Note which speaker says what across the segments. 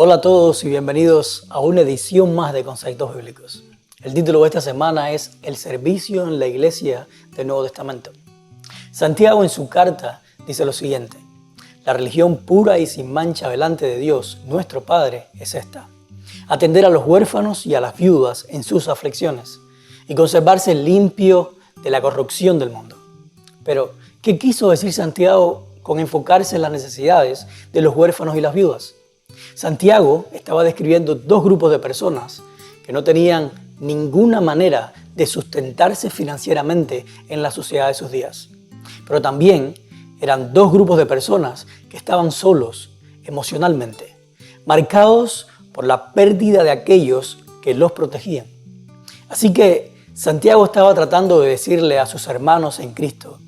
Speaker 1: Hola a todos y bienvenidos a una edición más de Conceptos Bíblicos. El título de esta semana es El servicio en la iglesia del Nuevo Testamento. Santiago en su carta dice lo siguiente: la religión pura y sin mancha delante de Dios, nuestro Padre, es esta: atender a los huérfanos y a las viudas en sus aflicciones y conservarse limpio de la corrupción del mundo. Pero, ¿qué quiso decir Santiago con enfocarse en las necesidades de los huérfanos y las viudas? Santiago estaba describiendo dos grupos de personas que no tenían ninguna manera de sustentarse financieramente en la sociedad de sus días. Pero también eran dos grupos de personas que estaban solos emocionalmente, marcados por la pérdida de aquellos que los protegían. Así que Santiago estaba tratando de decirle a sus hermanos en Cristo: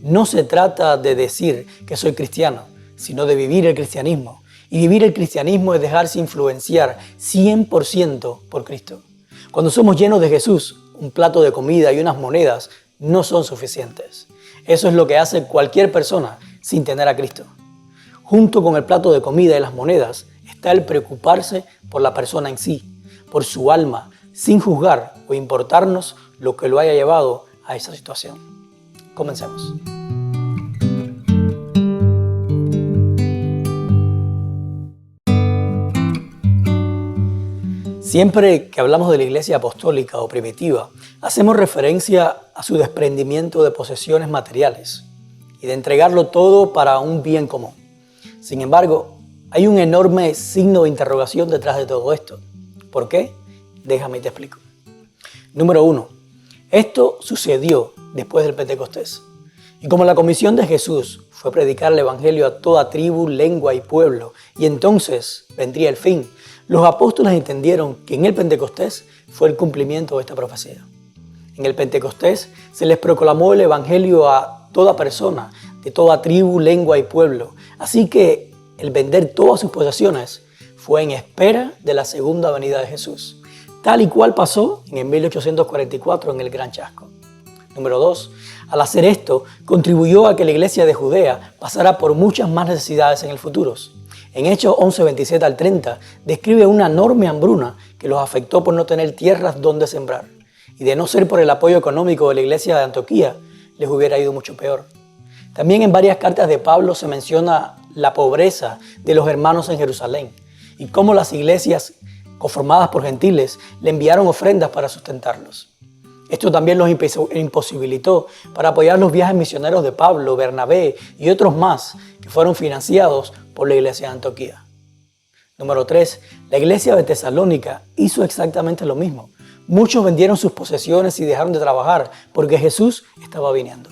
Speaker 1: no se trata de decir que soy cristiano, sino de vivir el cristianismo. Y vivir el cristianismo es dejarse influenciar 100% por Cristo. Cuando somos llenos de Jesús, un plato de comida y unas monedas no son suficientes. Eso es lo que hace cualquier persona sin tener a Cristo. Junto con el plato de comida y las monedas está el preocuparse por la persona en sí, por su alma, sin juzgar o importarnos lo que lo haya llevado a esa situación. Comencemos. Siempre que hablamos de la iglesia apostólica o primitiva, hacemos referencia a su desprendimiento de posesiones materiales y de entregarlo todo para un bien común. Sin embargo, hay un enorme signo de interrogación detrás de todo esto. ¿Por qué? Déjame y te explico. Número 1. Esto sucedió después del Pentecostés. Y como la comisión de Jesús fue predicar el evangelio a toda tribu, lengua y pueblo, y entonces vendría el fin, los apóstoles entendieron que en el Pentecostés fue el cumplimiento de esta profecía. En el Pentecostés se les proclamó el evangelio a toda persona, de toda tribu, lengua y pueblo. Así que el vender todas sus posesiones fue en espera de la segunda venida de Jesús, tal y cual pasó en el 1844 en el Gran Chasco. Número 2. Al hacer esto, contribuyó a que la iglesia de Judea pasara por muchas más necesidades en el futuro. En Hechos 11, 27 al 30, describe una enorme hambruna que los afectó por no tener tierras donde sembrar. Y de no ser por el apoyo económico de la iglesia de Antioquía, les hubiera ido mucho peor. También en varias cartas de Pablo se menciona la pobreza de los hermanos en Jerusalén y cómo las iglesias conformadas por gentiles le enviaron ofrendas para sustentarlos. Esto también los imposibilitó para apoyar los viajes misioneros de Pablo, Bernabé y otros más que fueron financiados por la iglesia de Antioquía. Número 3. La iglesia de Tesalónica hizo exactamente lo mismo. Muchos vendieron sus posesiones y dejaron de trabajar porque Jesús estaba viniendo.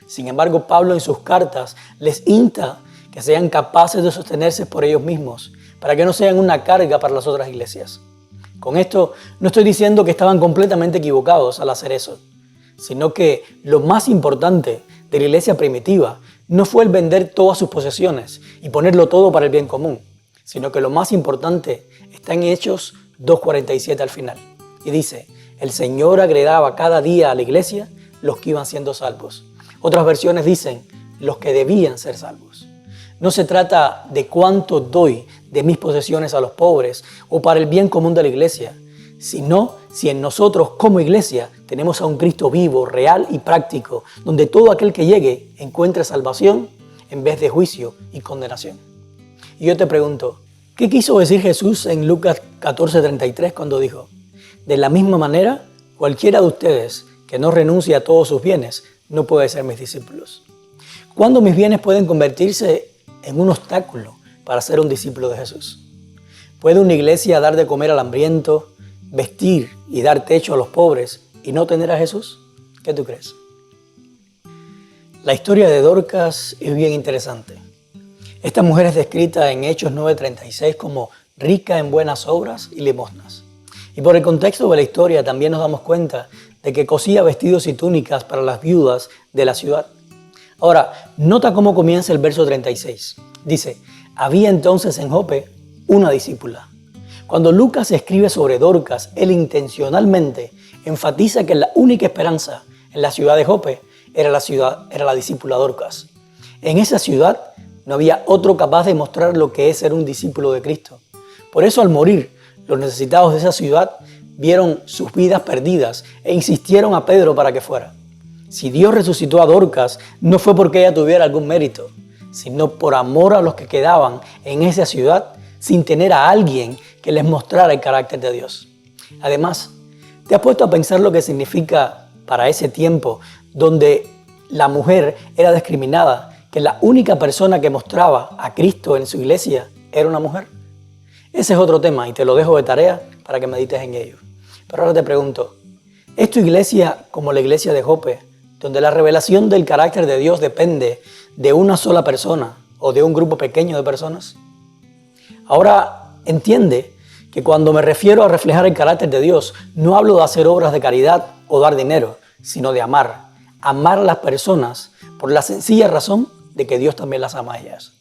Speaker 1: Sin embargo, Pablo en sus cartas les insta que sean capaces de sostenerse por ellos mismos, para que no sean una carga para las otras iglesias. Con esto no estoy diciendo que estaban completamente equivocados al hacer eso, sino que lo más importante de la iglesia primitiva no fue el vender todas sus posesiones y ponerlo todo para el bien común, sino que lo más importante está en Hechos 2:47 al final. Y dice: el Señor agregaba cada día a la iglesia los que iban siendo salvos. Otras versiones dicen los que debían ser salvos. No se trata de cuánto doy de mis posesiones a los pobres o para el bien común de la iglesia, sino si en nosotros como iglesia tenemos a un Cristo vivo, real y práctico, donde todo aquel que llegue encuentre salvación en vez de juicio y condenación. Y yo te pregunto, ¿qué quiso decir Jesús en Lucas 14:33 cuando dijo: de la misma manera, cualquiera de ustedes que no renuncie a todos sus bienes no puede ser mis discípulos? ¿Cuándo mis bienes pueden convertirse en un obstáculo para ser un discípulo de Jesús? ¿Puede una iglesia dar de comer al hambriento, vestir y dar techo a los pobres y no tener a Jesús? ¿Qué tú crees? La historia de Dorcas es bien interesante. Esta mujer es descrita en Hechos 9:36 como rica en buenas obras y limosnas. Y por el contexto de la historia también nos damos cuenta de que cosía vestidos y túnicas para las viudas de la ciudad. Ahora, nota cómo comienza el verso 36. Dice: había entonces en Jope una discípula. Cuando Lucas escribe sobre Dorcas, él intencionalmente enfatiza que la única esperanza en la ciudad de Jope era la discípula Dorcas. En esa ciudad no había otro capaz de mostrar lo que es ser un discípulo de Cristo. Por eso al morir, los necesitados de esa ciudad vieron sus vidas perdidas e insistieron a Pedro para que fuera. Si Dios resucitó a Dorcas, no fue porque ella tuviera algún mérito, sino por amor a los que quedaban en esa ciudad sin tener a alguien que les mostrara el carácter de Dios. Además, ¿te has puesto a pensar lo que significa para ese tiempo donde la mujer era discriminada, que la única persona que mostraba a Cristo en su iglesia era una mujer? Ese es otro tema y te lo dejo de tarea para que medites en ello. Pero ahora te pregunto, ¿es tu iglesia como la iglesia de Jope, donde la revelación del carácter de Dios depende de una sola persona o de un grupo pequeño de personas? Ahora entiende que cuando me refiero a reflejar el carácter de Dios, no hablo de hacer obras de caridad o dar dinero, sino de amar a las personas por la sencilla razón de que Dios también las ama a ellas.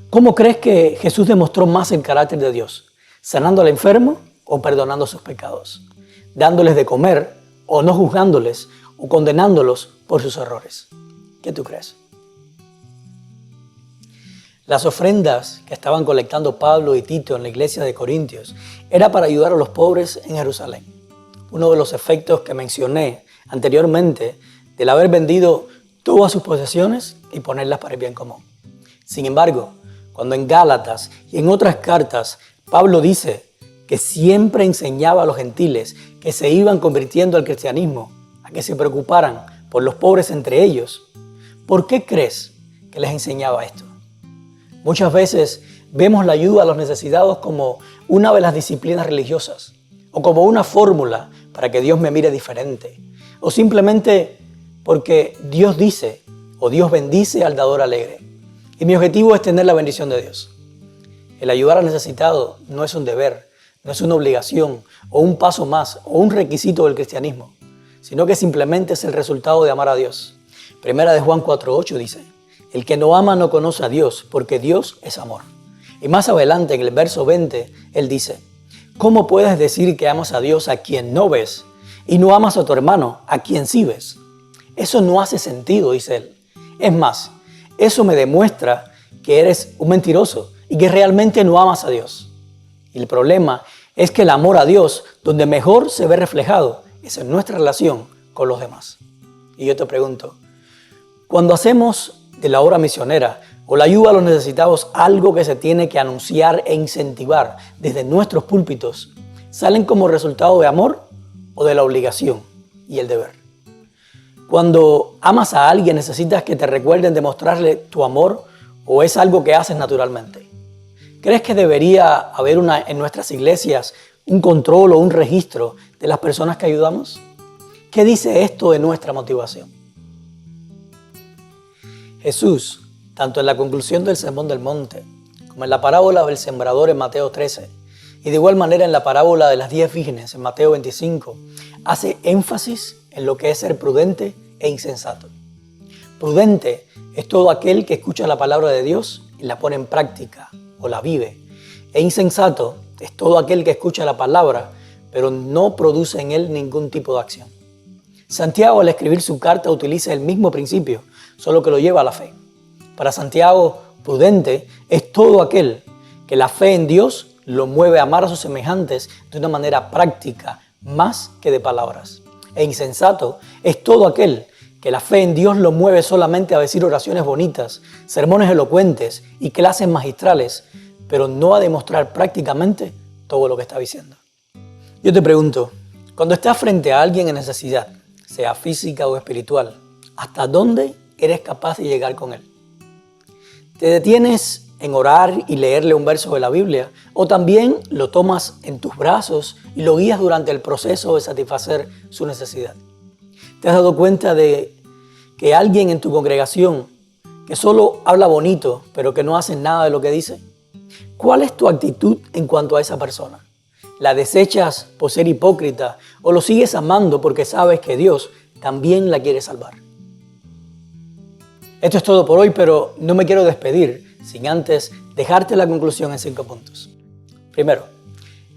Speaker 1: ¿Cómo crees que Jesús demostró más el carácter de Dios? ¿Sanando al enfermo o perdonando sus pecados? ¿Dándoles de comer o no juzgándoles o condenándolos por sus errores? ¿Qué tú crees? Las ofrendas que estaban colectando Pablo y Tito en la iglesia de Corintios era para ayudar a los pobres en Jerusalén. Uno de los efectos que mencioné anteriormente del haber vendido todas sus posesiones y ponerlas para el bien común. Sin embargo, cuando en Gálatas y en otras cartas Pablo dice que siempre enseñaba a los gentiles que se iban convirtiendo al cristianismo a que se preocuparan por los pobres entre ellos, ¿por qué crees que les enseñaba esto? Muchas veces vemos la ayuda a los necesitados como una de las disciplinas religiosas o como una fórmula para que Dios me mire diferente o simplemente porque Dios dice o Dios bendice al dador alegre. Y mi objetivo es tener la bendición de Dios. El ayudar al necesitado no es un deber, no es una obligación o un paso más o un requisito del cristianismo, sino que simplemente es el resultado de amar a Dios. Primera de Juan 4:8 dice, el que no ama no conoce a Dios, porque Dios es amor. Y más adelante en el verso 20, él dice, ¿cómo puedes decir que amas a Dios a quien no ves y no amas a tu hermano a quien sí ves? Eso no hace sentido, dice él. Es más, eso me demuestra que eres un mentiroso y que realmente no amas a Dios. Y el problema es que el amor a Dios, donde mejor se ve reflejado, es en nuestra relación con los demás. Y yo te pregunto, cuando hacemos de la obra misionera o la ayuda a los necesitados algo que se tiene que anunciar e incentivar desde nuestros púlpitos, ¿salen como resultado de amor o de la obligación y el deber? Cuando amas a alguien, ¿necesitas que te recuerden demostrarle tu amor o es algo que haces naturalmente? ¿Crees que debería haber en nuestras iglesias un control o un registro de las personas que ayudamos? ¿Qué dice esto de nuestra motivación? Jesús, tanto en la conclusión del Sermón del Monte, como en la parábola del sembrador en Mateo 13, y de igual manera en la parábola de las 10 vírgenes en Mateo 25, hace énfasis en lo que es ser prudente e insensato. Prudente es todo aquel que escucha la palabra de Dios y la pone en práctica o la vive. E insensato es todo aquel que escucha la palabra, pero no produce en él ningún tipo de acción. Santiago, al escribir su carta, utiliza el mismo principio, solo que lo lleva a la fe. Para Santiago, prudente es todo aquel que la fe en Dios lo mueve a amar a sus semejantes de una manera práctica, más que de palabras. E insensato es todo aquel que la fe en Dios lo mueve solamente a decir oraciones bonitas, sermones elocuentes y clases magistrales, pero no a demostrar prácticamente todo lo que está diciendo. Yo te pregunto, cuando estás frente a alguien en necesidad, sea física o espiritual, ¿hasta dónde eres capaz de llegar con él? ¿Te detienes en orar y leerle un verso de la Biblia? ¿O también lo tomas en tus brazos y lo guías durante el proceso de satisfacer su necesidad? ¿Te has dado cuenta de que alguien en tu congregación que solo habla bonito, pero que no hace nada de lo que dice? ¿Cuál es tu actitud en cuanto a esa persona? ¿La desechas por ser hipócrita o lo sigues amando porque sabes que Dios también la quiere salvar? Esto es todo por hoy, pero no me quiero despedir sin antes dejarte la conclusión en 5 puntos. Primero,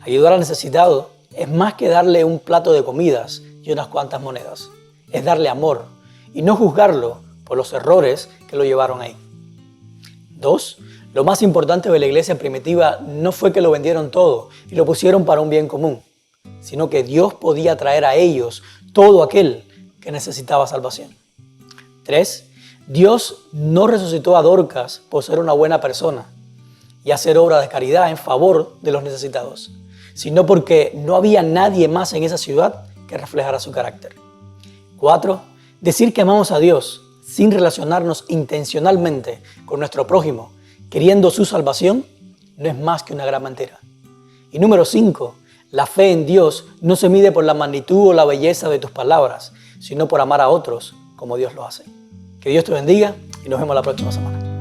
Speaker 1: ayudar al necesitado es más que darle un plato de comidas y unas cuantas monedas. Es darle amor y no juzgarlo por los errores que lo llevaron ahí. 2, Lo más importante de la iglesia primitiva no fue que lo vendieron todo y lo pusieron para un bien común, sino que Dios podía traer a ellos todo aquel que necesitaba salvación. 3. Dios no resucitó a Dorcas por ser una buena persona y hacer obra de caridad en favor de los necesitados, sino porque no había nadie más en esa ciudad que reflejara su carácter. 4. Decir que amamos a Dios sin relacionarnos intencionalmente con nuestro prójimo, queriendo su salvación, no es más que una gran mentira. Y número 5, la fe en Dios no se mide por la magnitud o la belleza de tus palabras, sino por amar a otros como Dios lo hace. Que Dios te bendiga y nos vemos la próxima semana.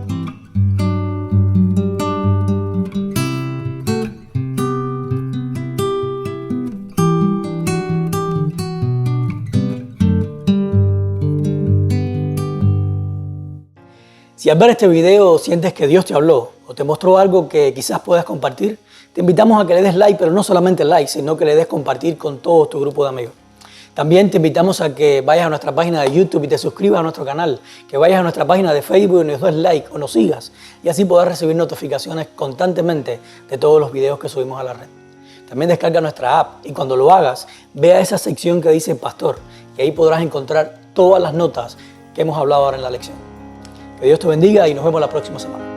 Speaker 1: Si al ver este video sientes que Dios te habló o te mostró algo que quizás puedas compartir, te invitamos a que le des like, pero no solamente like, sino que le des compartir con todo tu grupo de amigos. También te invitamos a que vayas a nuestra página de YouTube y te suscribas a nuestro canal, que vayas a nuestra página de Facebook y nos des like o nos sigas y así podrás recibir notificaciones constantemente de todos los videos que subimos a la red. También descarga nuestra app y cuando lo hagas, ve a esa sección que dice Pastor y ahí podrás encontrar todas las notas que hemos hablado ahora en la lección. Que Dios te bendiga y nos vemos la próxima semana.